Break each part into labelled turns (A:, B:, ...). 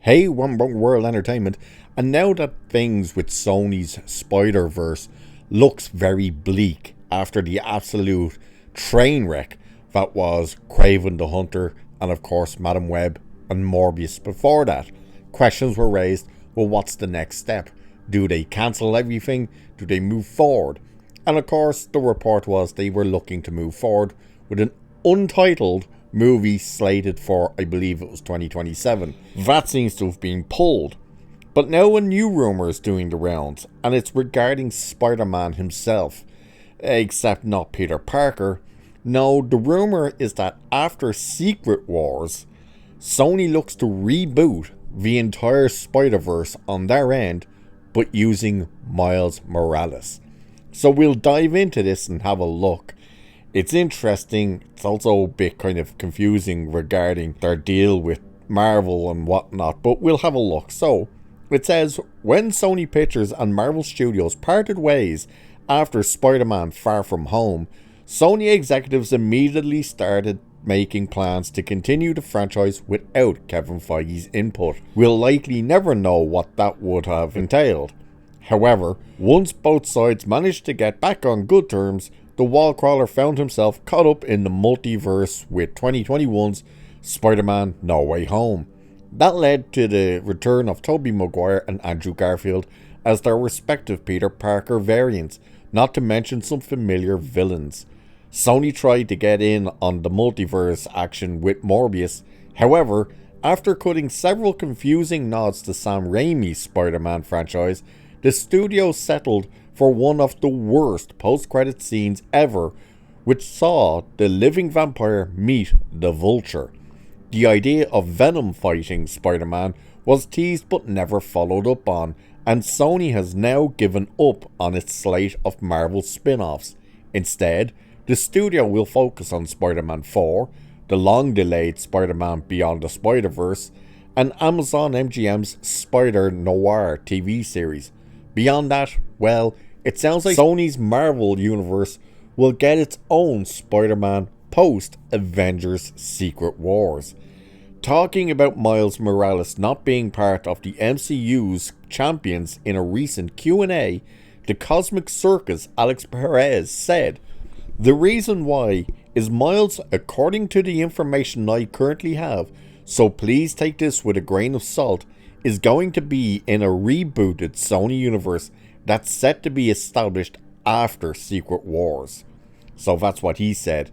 A: Hey, One World Entertainment, and now that things with Sony's Spider-Verse looks very bleak after the absolute train wreck that was Craven the Hunter and of course Madam Web and Morbius before that, questions were raised, well, what's the next step? Do they cancel everything? Do they move forward? And of course the report was they were looking to move forward with an untitled movie slated for, I believe it was 2027. That seems to have been pulled. But now a new rumour is doing the rounds, and it's regarding Spider-Man himself. Except not Peter Parker. No, the rumour is that after Secret Wars, Sony looks to reboot the entire Spider-Verse on their end, but using Miles Morales. So we'll dive into this and have a look. It's interesting. It's also a bit kind of confusing regarding their deal with Marvel and whatnot, but we'll have a look. So, it says, when Sony Pictures and Marvel Studios parted ways after Spider-Man Far From Home, Sony executives immediately started making plans to continue the franchise without Kevin Feige's input. We'll likely never know what that would have entailed. However, once both sides managed to get back on good terms, the wall-crawler found himself caught up in the multiverse with 2021's Spider-Man No Way Home. That led to the return of Tobey Maguire and Andrew Garfield as their respective Peter Parker variants, not to mention some familiar villains. Sony tried to get in on the multiverse action with Morbius. However, after cutting several confusing nods to Sam Raimi's Spider-Man franchise, the studio settled for one of the worst post-credit scenes ever, which saw the living vampire meet the Vulture. The idea of Venom fighting Spider-Man was teased but never followed up on, and Sony has now given up on its slate of Marvel spin-offs. Instead, the studio will focus on Spider-Man 4, the long-delayed Spider-Man Beyond the Spider-Verse, and Amazon MGM's Spider-Noir TV series. Beyond that, well, it sounds like Sony's Marvel Universe will get its own Spider-Man post-Avengers Secret Wars. Talking about Miles Morales not being part of the MCU's champions in a recent Q&A, the Cosmic Circus Alex Perez said, "The reason why is Miles, according to the information I currently have, so please take this with a grain of salt, is going to be in a rebooted Sony universe that's set to be established after Secret Wars." So that's what he said.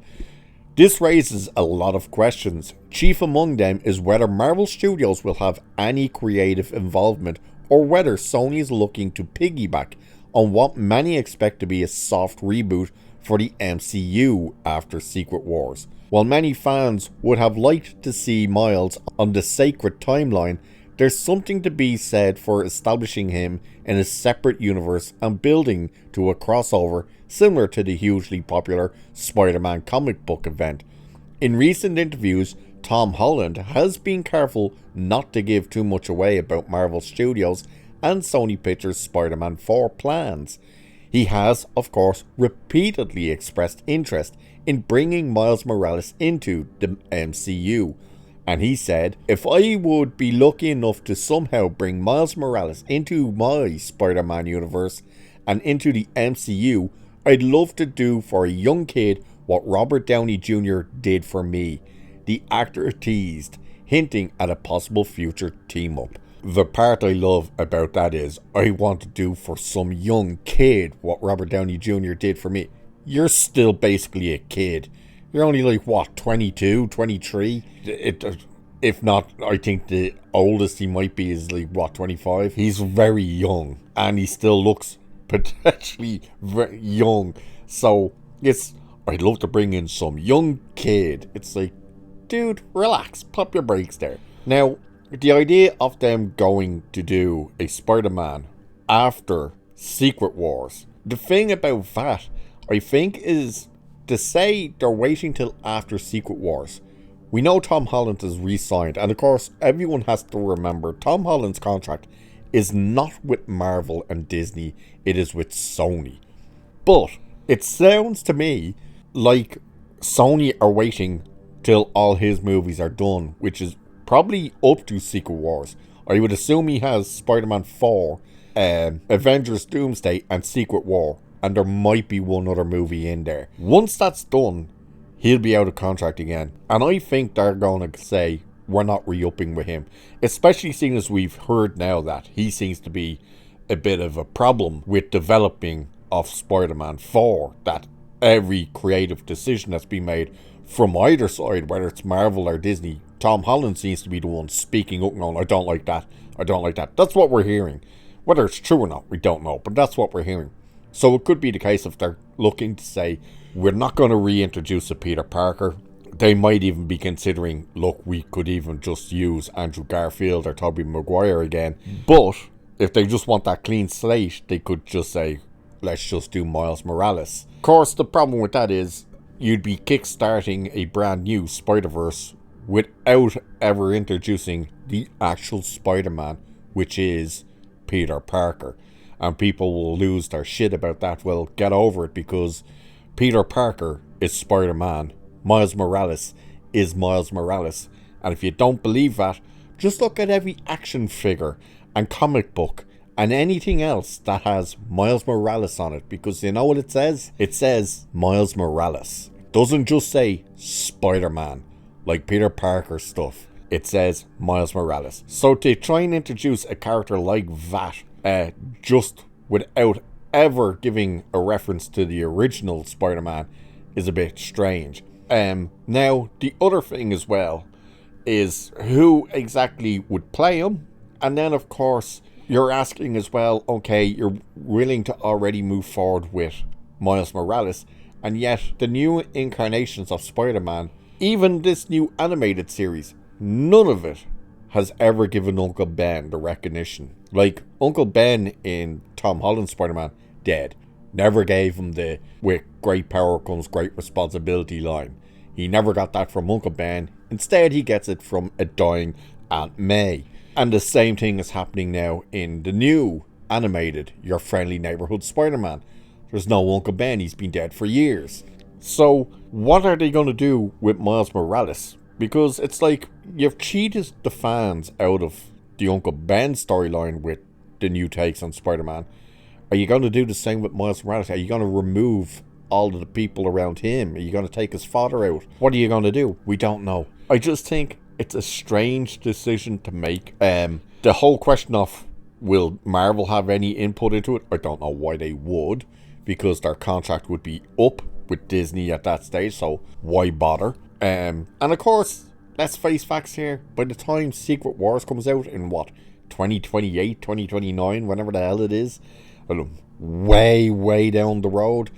A: This raises a lot of questions. Chief among them is whether Marvel Studios will have any creative involvement or whether Sony is looking to piggyback on what many expect to be a soft reboot for the MCU after Secret Wars. While many fans would have liked to see Miles on the sacred timeline, there's something to be said for establishing him in a separate universe and building to a crossover similar to the hugely popular Spider-Man comic book event. In recent interviews, Tom Holland has been careful not to give too much away about Marvel Studios and Sony Pictures' Spider-Man 4 plans. He has, of course, repeatedly expressed interest in bringing Miles Morales into the MCU. And he said, "If I would be lucky enough to somehow bring Miles Morales into my Spider-Man universe and into the MCU, I'd love to do for a young kid what Robert Downey Jr. did for me." The actor teased, hinting at a possible future team-up. The part I love about that is, I want to do for some young kid what Robert Downey Jr. did for me. You're still basically a kid. You're only like, what, 22, 23? If not, I think the oldest he might be is like, what, 25? He's very young, and he still looks potentially very young. So, I'd love to bring in some young kid. It's like, dude, relax, pop your brakes there. Now, the idea of them going to do a Spider-Man after Secret Wars, the thing about that, I think, is to say they're waiting till after Secret Wars. We know Tom Holland is re-signed, and of course, everyone has to remember Tom Holland's contract is not with Marvel and Disney, it is with Sony. But it sounds to me like Sony are waiting till all his movies are done, which is probably up to Secret Wars. I would assume he has Spider-Man 4, Avengers Doomsday, and Secret War. And there might be one other movie in there. Once that's done, he'll be out of contract again. And I think they're going to say, we're not re-upping with him. Especially seeing as we've heard now that he seems to be a bit of a problem with developing of Spider-Man 4. That every creative decision that's been made from either side, whether it's Marvel or Disney, Tom Holland seems to be the one speaking up and going, I don't like that, I don't like that. That's what we're hearing. Whether it's true or not, we don't know, but that's what we're hearing. So it could be the case if they're looking to say, we're not going to reintroduce a Peter Parker. They might even be considering, look, we could even just use Andrew Garfield or Tobey Maguire again. But if they just want that clean slate, they could just say, let's just do Miles Morales. Of course, the problem with that is you'd be kickstarting a brand new Spider-Verse without ever introducing the actual Spider-Man, which is Peter Parker. And people will lose their shit about that. Well, get over it, because Peter Parker is Spider-Man. Miles Morales is Miles Morales. And if you don't believe that, just look at every action figure and comic book and anything else that has Miles Morales on it. Because you know what it says? It says Miles Morales. It doesn't just say Spider-Man like Peter Parker stuff. It says Miles Morales. So to try and introduce a character like that, just without ever giving a reference to the original Spider-Man, is a bit strange. Now, the other thing as well is who exactly would play him. And then, of course, you're asking as well, okay, you're willing to already move forward with Miles Morales, and yet the new incarnations of Spider-Man, even this new animated series, none of it has ever given Uncle Ben the recognition. Like, Uncle Ben in Tom Holland's Spider-Man, dead. Never gave him the with great power comes great responsibility line. He never got that from Uncle Ben. Instead, he gets it from a dying Aunt May. And the same thing is happening now in the new animated Your Friendly Neighborhood Spider-Man. There's no Uncle Ben. He's been dead for years. So, what are they going to do with Miles Morales? Because it's like, you've cheated the fans out of the Uncle Ben storyline with the new takes on Spider-Man. Are you going to do the same with Miles Morales? Are you going to remove all of the people around him? Are you going to take his father out? What are you going to do? We don't know. I just think it's a strange decision to make. The whole question of, will Marvel have any input into it? I don't know why they would, because their contract would be up with Disney at that stage, so why bother? And of course, let's face facts here, by the time Secret Wars comes out in 2028, 2029, whenever the hell it is, way down the road,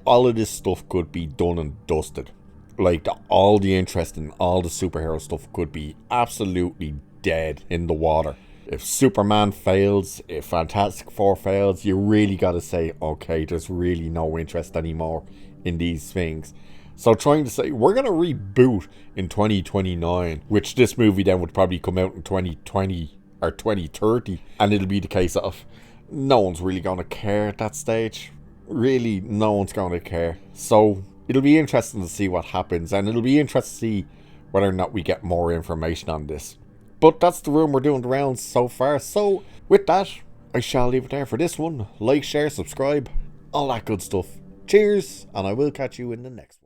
A: all of this stuff could be done and dusted. Like, all the interest in all the superhero stuff could be absolutely dead in the water. If Superman fails, if Fantastic Four fails, you really got to say, okay, there's really no interest anymore in these things. So trying to say, we're going to reboot in 2029, which this movie then would probably come out in 2020 or 2030, and it'll be the case of, no one's really going to care at that stage. Really, no one's going to care. So it'll be interesting to see what happens, and it'll be interesting to see whether or not we get more information on this. But that's the room we're doing the rounds so far. So with that, I shall leave it there for this one. Like, share, subscribe, all that good stuff. Cheers, and I will catch you in the next one.